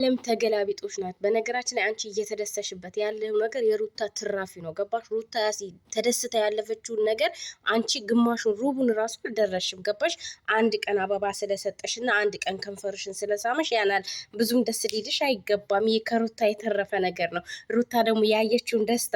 ለም ተገላቢጦች ናት። በነገራችን ላይ አንቺ እየተደሰሽበት ያለው ነገር የሩታ ትራፊ ነው። ገባሽ? ሩታ ተደስታ ያለፈችውን ነገር አንቺ ግማሹን ሩቡን ራሱ አልደረሽም። ገባሽ? አንድ ቀን አበባ ስለሰጠሽና አንድ ቀን ከንፈርሽን ስለሳመሽ ያናል ብዙም ደስ ሊልሽ አይገባም። ይህ ከሩታ የተረፈ ነገር ነው። ሩታ ደግሞ ያየችውን ደስታ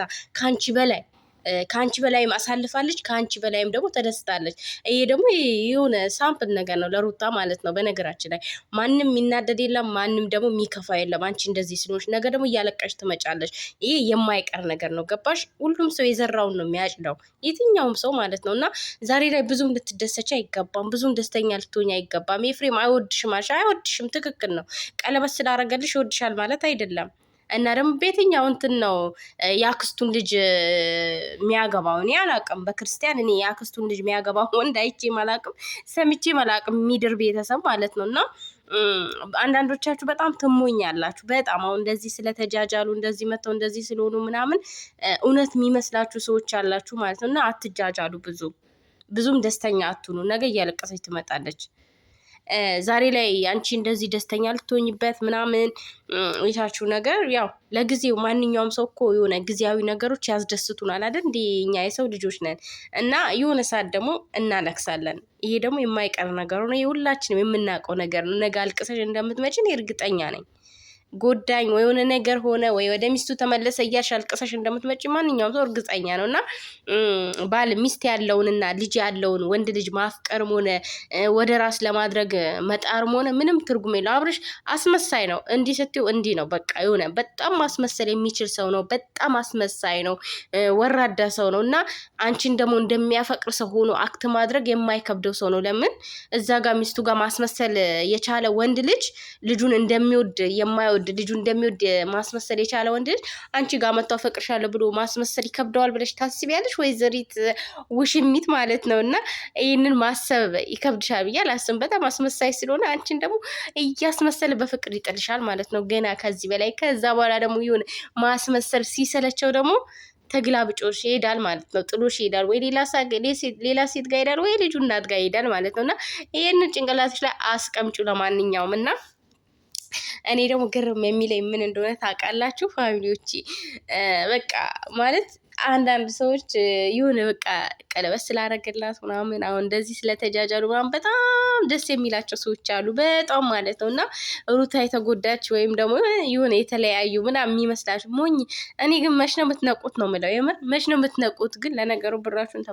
ከአንቺ በላይም አሳልፋለች፣ ከአንቺ በላይም ደግሞ ተደስታለች። ይሄ ደግሞ የሆነ ሳምፕል ነገር ነው ለሩታ ማለት ነው። በነገራችን ላይ ማንም የሚናደድ የለም፣ ማንም ደግሞ የሚከፋ የለም። አንቺ እንደዚህ ስለሆንሽ ነገ ደግሞ እያለቀሽ ትመጫለች። ይሄ የማይቀር ነገር ነው። ገባሽ? ሁሉም ሰው የዘራውን ነው የሚያጭደው፣ የትኛውም ሰው ማለት ነው። እና ዛሬ ላይ ብዙም ልትደሰች አይገባም፣ ብዙም ደስተኛ ልትሆኝ አይገባም። ኤፍሬም አይወድሽም አልሽ፣ አይወድሽም፣ ትክክል ነው። ቀለበት ስላረገልሽ ይወድሻል ማለት አይደለም። እና ደግሞ በየትኛው እንትን ነው የአክስቱን ልጅ የሚያገባው? እኔ አላቅም። በክርስቲያን እኔ የአክስቱን ልጅ የሚያገባው ወንድ አይቼም አላቅም፣ ሰምቼም አላቅም። የሚድር ቤተሰብ ማለት ነው። እና አንዳንዶቻችሁ በጣም ትሞኛላችሁ። በጣም አሁን እንደዚህ ስለተጃጃሉ እንደዚህ መተው እንደዚህ ስለሆኑ ምናምን እውነት የሚመስላችሁ ሰዎች አላችሁ ማለት ነው። እና አትጃጃሉ፣ ብዙም ደስተኛ አትሁኑ። ነገ እያለቀሰች ትመጣለች። ዛሬ ላይ አንቺ እንደዚህ ደስተኛ ልትሆኝበት ምናምን የቻችሁ ነገር ያው ለጊዜው ማንኛውም ሰው እኮ የሆነ ጊዜያዊ ነገሮች ያስደስቱናል አይደል? እንደ እኛ የሰው ልጆች ነን እና የሆነ ሰዓት ደግሞ እናለቅሳለን። ይሄ ደግሞ የማይቀር ነገር ነው። የሁላችንም የምናውቀው ነገር ነው። ነገ አልቅሰሽ እንደምትመጪ እርግጠኛ ነኝ። ጎዳኝ ወይ የሆነ ነገር ሆነ ወይ ወደ ሚስቱ ተመለሰ እያልሽ አልቅሰሽ እንደምትመጪ ማንኛውም ሰው እርግጠኛ ነው። እና ባል ሚስት ያለውንና ልጅ ያለውን ወንድ ልጅ ማፍቀርም ሆነ ወደ ራስ ለማድረግ መጣርም ሆነ ምንም ትርጉም የለው። አብርሽ አስመሳይ ነው። እንዲህ ስትይው እንዲህ ነው በቃ። የሆነ በጣም ማስመሰል የሚችል ሰው ነው። በጣም አስመሳይ ነው። ወራዳ ሰው ነው። እና አንቺን ደግሞ እንደሚያፈቅር ሰው ሆኖ አክት ማድረግ የማይከብደው ሰው ነው። ለምን እዛ ጋር ሚስቱ ጋር ማስመሰል የቻለ ወንድ ልጅ ልጁን እንደሚወድ የማይወድ ልጁ እንደሚወድ ማስመሰል የቻለ ወንድ ልጅ አንቺ ጋር መጥቶ አፈቅርሻለሁ ብሎ ማስመሰል ይከብደዋል ብለሽ ታስቢያለሽ? ወይዘሪት ውሽሚት ማለት ነው። እና ይህንን ማሰብ ይከብድሻል ብዬ አላስብም። በጣም አስመሳይ ስለሆነ አንቺን ደግሞ እያስመሰለ በፍቅር ይጥልሻል ማለት ነው። ገና ከዚህ በላይ ከዛ በኋላ ደግሞ ይሁን ማስመሰል ሲሰለቸው ደግሞ ተግላብጮሽ ይሄዳል ማለት ነው። ጥሎሽ ይሄዳል፣ ወይ ሌላ ሴት ጋር ይሄዳል፣ ወይ ልጁ እናት ጋር ይሄዳል ማለት ነው። እና ይህንን ጭንቅላቶች ላይ አስቀምጩ ለማንኛውም። እና እኔ ደግሞ ግርም የሚለኝ ምን እንደሆነ ታውቃላችሁ ፋሚሊዎቼ? በቃ ማለት አንዳንድ ሰዎች የሆነ በቃ ቀለበት ስላረገላት ምናምን አሁን እንደዚህ ስለተጃጃሉ ምናምን በጣም ደስ የሚላቸው ሰዎች አሉ፣ በጣም ማለት ነው። እና ሩታ የተጎዳች ወይም ደግሞ የሆነ የተለያዩ ምናምን የሚመስላችሁ ሞኝ። እኔ ግን መች ነው የምትነቁት ነው የምለው። የምር መች ነው የምትነቁት? ግን ለነገሩ ብራችሁን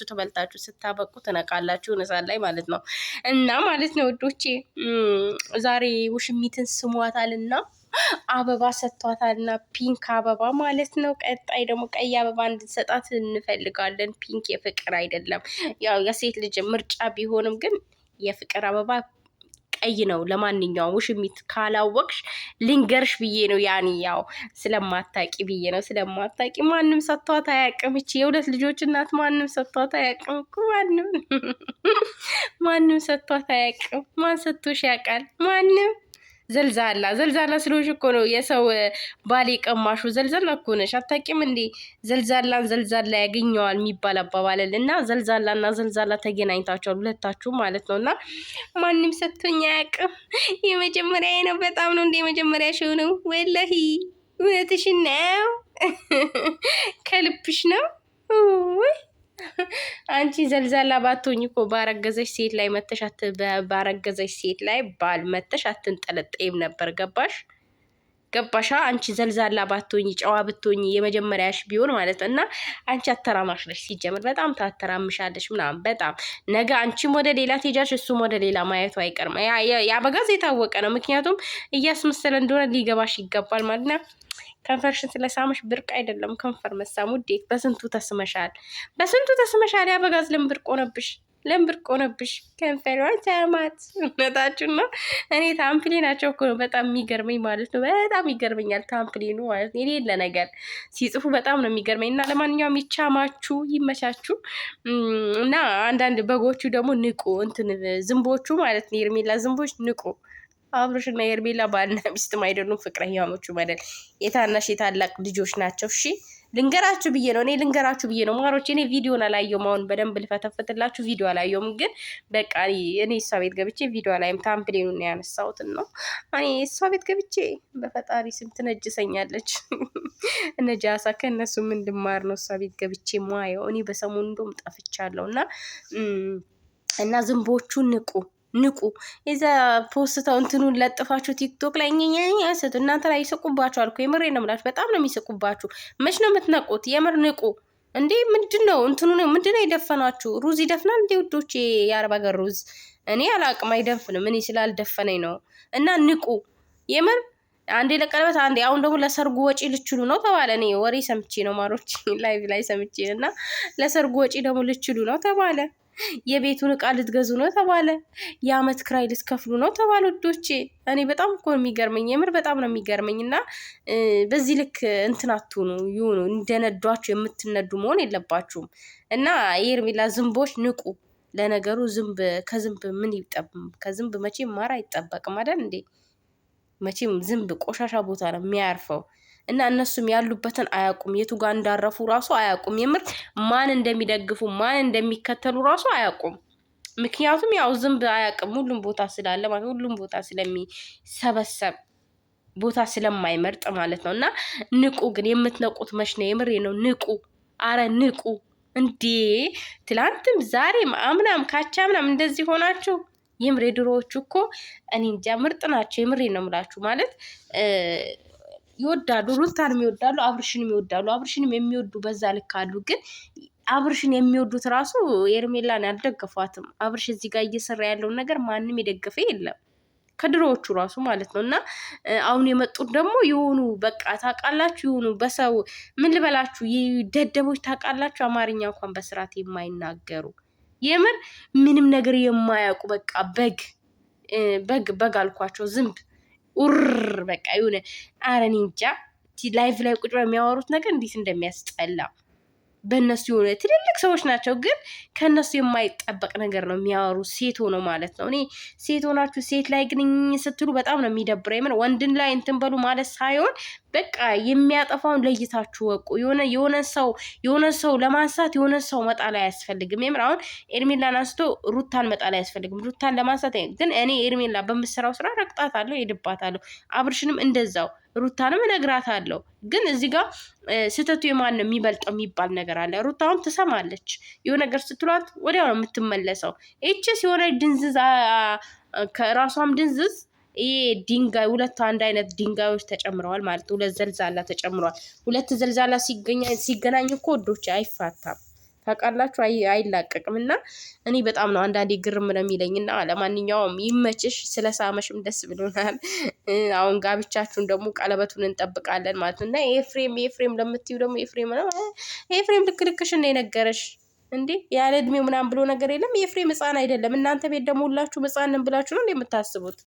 ተበልታችሁ ስታበቁ ትነቃላችሁ፣ እነሳን ላይ ማለት ነው። እና ማለት ነው ውዶቼ ዛሬ ውሽሚትን ስሟታልና አበባ ሰጥቷታልና ፒንክ አበባ ማለት ነው። ቀጣይ ደግሞ ቀይ አበባ እንድንሰጣት እንፈልጋለን። ፒንክ የፍቅር አይደለም፣ ያው የሴት ልጅ ምርጫ ቢሆንም ግን የፍቅር አበባ ቀይ ነው። ለማንኛውም ውሽሚት ካላወቅሽ ልንገርሽ ብዬ ነው። ያኔ ያው ስለማታቂ ብዬ ነው። ስለማታቂ ማንም ሰጥቷት አያውቅም። ይቺ የሁለት ልጆች እናት ማንም ሰጥቷት አያውቅም እኮ ማንም ሰጥቷት አያውቅም። ማን ሰጥቶሽ ያውቃል? ማንም። ዘልዛላ ስለሆንሽ እኮ ነው የሰው ባል የቀማሹ። ዘልዛላ እኮ ነሽ፣ አታውቂም እንዴ? ዘልዛላ ያገኘዋል የሚባል አባባል እና ዘልዛላ ተገናኝታችኋል ሁለታችሁ ማለት ነው። እና ማንም ሰጥቶኝ አያውቅም። የመጀመሪያ ነው። በጣም ነው እንደ የመጀመሪያ ሸው ነው። ወላሂ እውነትሽን ነው። ከልብሽ ነው። አንቺ ዘልዛላ ባትሆኝ እኮ ባረገዘች ሴት ላይ ባል መተሽ አትንጠለጠይም ነበር። ገባሻ? አንቺ ዘልዛላ ባትሆኝ ጨዋ ብትሆኝ የመጀመሪያሽ ቢሆን ማለት ነው። እና አንቺ አተራማሽ ነሽ ሲጀምር፣ በጣም ታተራምሻለሽ ምናምን። በጣም ነገ አንቺም ወደ ሌላ ትሄጃለሽ፣ እሱም ወደ ሌላ ማየቱ አይቀርም። የአበጋዝ የታወቀ ነው። ምክንያቱም እያስመሰለ እንደሆነ ሊገባሽ ይገባል ማለት ነው። ከንፈርሽን ስለሳመሽ ብርቅ አይደለም ከንፈር መሳሙ። ውዴ በስንቱ ተስመሻል። ያበጋዝ ለምብርቅ ሆነብሽ ከንፈሯን ሳማት። እውነታችን ነው። እኔ ታምፕሌ ናቸው እኮ ነው በጣም የሚገርመኝ ማለት ነው። በጣም ይገርመኛል ታምፕሌኑ ማለት ነው። የሌለ ነገር ሲጽፉ በጣም ነው የሚገርመኝ። እና ለማንኛውም ይቻማችሁ፣ ይመቻችሁ። እና አንዳንድ በጎቹ ደግሞ ንቁ፣ እንትን ዝንቦቹ ማለት ነው፣ የርሜላ ዝንቦች ንቁ። አብርሽና ሄርሜላ ባልና ሚስትም አይደሉም፣ ፍቅረኛሞቹ ማለት የታናሽ የታላቅ ልጆች ናቸው። እሺ ልንገራችሁ ብዬ ነው፣ እኔ ልንገራችሁ ብዬ ነው ማሮች። እኔ ቪዲዮን አላየሁም፣ አሁን በደንብ ልፈተፍትላችሁ ቪዲዮ አላየሁም። ግን በቃ እኔ እሷ ቤት ገብቼ ቪዲዮ አላይም፣ ታምፕሌኑን ያነሳሁትን ነው። እኔ እሷ ቤት ገብቼ በፈጣሪ ስም ትነጅሰኛለች ነጃሳ ከእነሱ ምን እንድማር ነው እሷ ቤት ገብቼ ማየው። እኔ በሰሞኑ እንደውም ጠፍቻለሁ እና ዝንቦቹ ንቁ የዛ ፖስተው እንትኑን ለጥፋችሁ ቲክቶክ ላይ ያሰቱ እናንተ ላይ ይስቁባችኋል እኮ የምሬ ነው የምላችሁ። በጣም ነው የሚስቁባችሁ። መች ነው የምትነቁት? የምር ንቁ እንዴ! ምንድነው እንትኑ ነው ምንድነው የደፈናችሁ? ሩዝ ይደፍናል እንዴ ውዶቼ? የአረብ ሀገር ሩዝ እኔ አላቅም፣ አይደፍንም። እኔ ስላልደፈነኝ ነው። እና ንቁ የምር አንዴ ለቀለበት አንዴ አሁን ደግሞ ለሰርጉ ወጪ ልችሉ ነው ተባለ። እኔ ወሬ ሰምቼ ነው ማሮች፣ ላይቭ ላይ ሰምቼ እና ለሰርጉ ወጪ ደግሞ ልችሉ ነው ተባለ። የቤቱን እቃ ልትገዙ ነው ተባለ። የአመት ክራይ ልትከፍሉ ነው ተባለ። ውዶቼ እኔ በጣም እኮ የሚገርመኝ የምር በጣም ነው የሚገርመኝ። እና በዚህ ልክ እንትን አትሁኑ፣ ይሁኑ እንደነዷችሁ የምትነዱ መሆን የለባችሁም። እና የሄርሜላ ዝንቦች ንቁ። ለነገሩ ከዝንብ ምን ይጠብም? ከዝንብ መቼም ማር አይጠበቅም አይደል እንዴ? መቼም ዝንብ ቆሻሻ ቦታ ነው የሚያርፈው። እና እነሱም ያሉበትን አያውቁም፣ የቱ ጋር እንዳረፉ ራሱ አያውቁም። የምር ማን እንደሚደግፉ ማን እንደሚከተሉ ራሱ አያውቁም። ምክንያቱም ያው ዝንብ አያውቅም፣ ሁሉም ቦታ ስላለ ማለት ሁሉም ቦታ ስለሚሰበሰብ ቦታ ስለማይመርጥ ማለት ነው። እና ንቁ። ግን የምትነቁት መች ነው? የምሬ ነው። ንቁ። አረ ንቁ እንዴ! ትላንትም ዛሬም አምናም ካቻምናም እንደዚህ ሆናችሁ የምሬ ድሮዎቹ እኮ እኔ እንጃ ምርጥ ናቸው። የምሬ ነው የምላችሁ ማለት ይወዳሉ፣ ሩታንም ይወዳሉ፣ አብርሽንም ይወዳሉ። አብርሽንም የሚወዱ በዛ ልክ አሉ። ግን አብርሽን የሚወዱት ራሱ ሄርሜላን ያልደገፏትም። አብርሽ እዚህ ጋር እየሰራ ያለውን ነገር ማንም የደገፈ የለም ከድሮዎቹ ራሱ ማለት ነው። እና አሁን የመጡት ደግሞ የሆኑ በቃ ታውቃላችሁ፣ የሆኑ በሰው ምን ልበላችሁ ደደቦች ታውቃላችሁ፣ አማርኛ እንኳን በስርዓት የማይናገሩ የምር ምንም ነገር የማያውቁ በቃ በግ አልኳቸው፣ ዝንብ ኡር በቃ የሆነ አረኔ እንጃ። ላይቭ ላይ ቁጭ የሚያወሩት ነገር እንዴት እንደሚያስጠላ። በእነሱ የሆነ ትልልቅ ሰዎች ናቸው፣ ግን ከእነሱ የማይጠበቅ ነገር ነው የሚያወሩ ሴት ሆነው ማለት ነው። እኔ ሴት ሆናችሁ ሴት ላይ ግን ስትሉ በጣም ነው የሚደብረው። የምን ወንድን ላይ እንትን በሉ ማለት ሳይሆን በቃ የሚያጠፋውን ለይታችሁ ወቁ። የሆነ ሰው ለማንሳት የሆነ ሰው መጣል አያስፈልግም። የምር አሁን ኤርሜላን አንስቶ ሩታን መጣል አያስፈልግም። ሩታን ለማንሳት ግን እኔ ኤርሜላ በምሰራው ስራ ረግጣታለሁ፣ ሄድባታለሁ። አብርሽንም እንደዛው ሩታንም እነግራታለሁ። ግን እዚህ ጋር ስህተቱ የማን ነው የሚበልጠው የሚባል ነገር አለ። ሩታውን ትሰማለች፣ የሆነ ነገር ስትሏት ወዲያው ነው የምትመለሰው። ይችስ የሆነ ድንዝዝ ከራሷም ድንዝዝ ይሄ ድንጋይ ሁለት አንድ አይነት ድንጋዮች ተጨምረዋል ማለት ሁለት ዘልዛላ ተጨምረዋል። ሁለት ዘልዛላ ሲገናኝ እኮ ወዶች አይፋታም ታውቃላችሁ፣ አይላቀቅም። እና እኔ በጣም ነው አንዳንዴ ግርም ነው የሚለኝ። እና ለማንኛውም ይመችሽ፣ ስለ ሳመሽም ደስ ብሎናል። አሁን ጋብቻችሁን ደግሞ ቀለበቱን እንጠብቃለን ማለት ነው። እና ኤፍሬም ለምትዩ ደግሞ ኤፍሬም ልክልክሽን ነው የነገረሽ እንዴ? ያለ እድሜው ምናምን ብሎ ነገር የለም። ኤፍሬም ሕፃን አይደለም። እናንተ ቤት ደግሞ ሁላችሁ ሕፃን ነን ብላችሁ ነው የምታስቡት።